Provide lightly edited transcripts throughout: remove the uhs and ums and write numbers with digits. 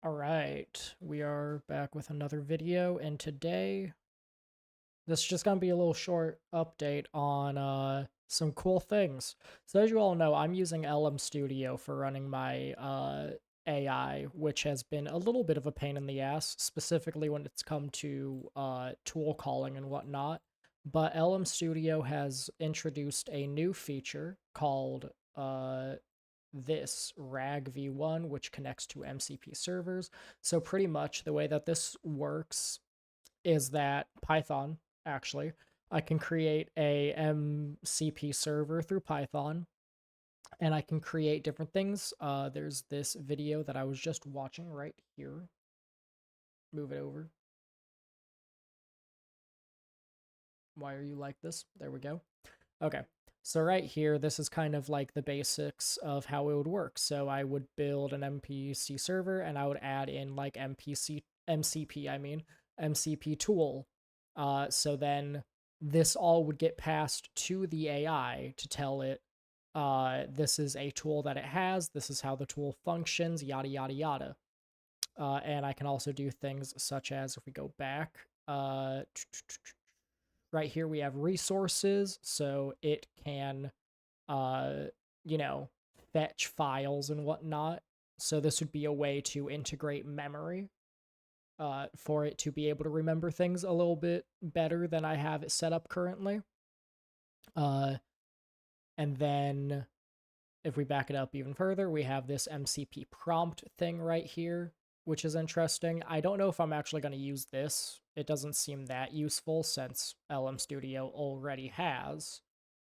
All right, we are back with another video, and today this is just gonna be a little short update on some cool things. So as you all know, I'm using LM Studio for running my AI, which has been a little bit of a pain in the ass, specifically when it's come to tool calling and whatnot. But LM Studio has introduced a new feature called this RAG v1, which connects to MCP servers. So pretty much the way that this works is that Python, actually, I can create a MCP server through Python, and I can create different things. There's this video that I was just watching right here. Move it over. Why are you like this? There we go. Okay. So right here, this is kind of like the basics of how it would work. So I would build an MPC server and I would add in like MCP tool. So then this all would get passed to the AI to tell it, this is a tool that it has, this is how the tool functions, yada, yada, yada. And I can also do things such as, if we go back, right here we have resources, so it can, uh, you know, fetch files and whatnot. So this would be a way to integrate memory, for it to be able to remember things a little bit better than I have it set up currently. Uh, and then if we back it up even further, we have this MCP prompt thing right here, which is interesting. I don't know if I'm actually going to use this. It doesn't seem that useful since LM Studio already has,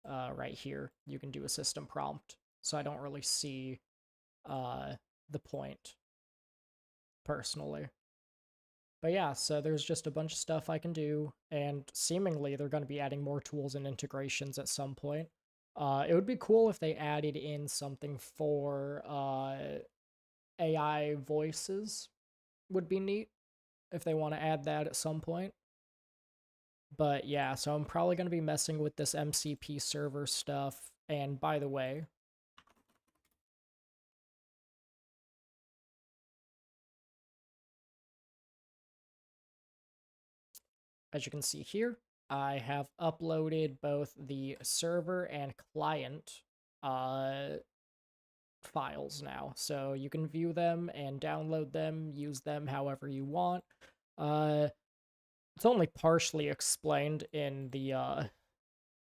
right here, you can do a system prompt. So I don't really see uh, the point, personally. But yeah, so there's just a bunch of stuff I can do, and seemingly they're going to be adding more tools and integrations at some point. It would be cool if they added in something for AI voices. Would be neat if they want to add that at some point. But yeah, so I'm probably going to be messing with this MCP server stuff. And by the way, as you can see here, I have uploaded both the server and client uh, files now. So you can view them and download them, use them however you want. Uh, it's only partially explained in the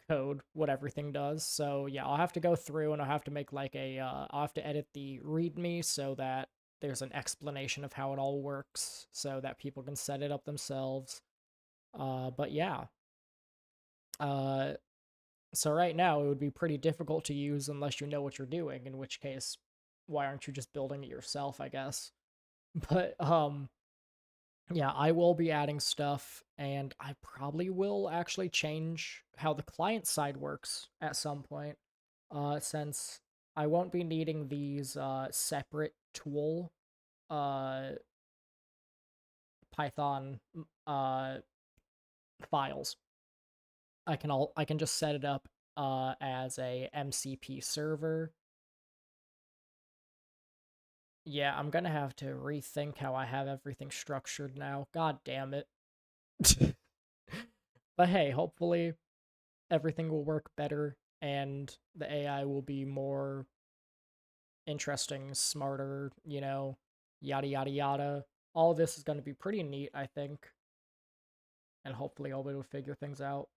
code what everything does. So yeah, I'll have to go through and I'll have to make like I'll have to edit the README so that there's an explanation of how it all works so that people can set it up themselves. But yeah. Uh, so right now it would be pretty difficult to use unless you know what you're doing, in which case, why aren't you just building it yourself, I guess? But yeah, I will be adding stuff, and I probably will actually change how the client side works at some point, since I won't be needing these separate tool uh, Python uh, files. I can just set it up as a MCP server. Yeah, I'm gonna have to rethink how I have everything structured now. God damn it. But hey, hopefully everything will work better and the AI will be more interesting, smarter, yada yada yada. All of this is going to be pretty neat, I think, and hopefully I'll be able to figure things out.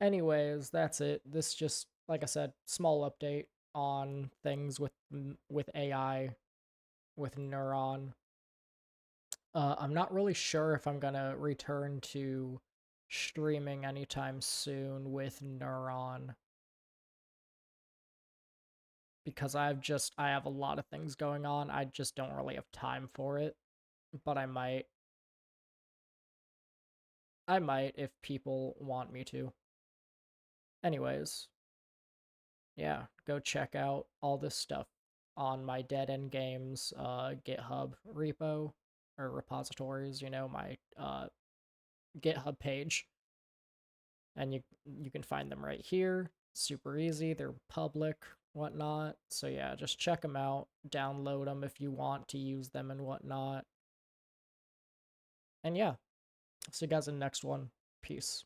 Anyways, that's it. This just, like I said, small update on things with AI, with Neuron. I'm not really sure if I'm gonna return to streaming anytime soon with Neuron, because I have a lot of things going on. I just don't really have time for it, but I might. I might if people want me to. Anyways, yeah, go check out all this stuff on my Dead End Games GitHub repo or repositories, my GitHub page. And you can find them right here. Super easy. They're public. whatnot. So yeah, just check them out, download them if you want to use them and whatnot. And yeah, see you guys in the next one. Peace.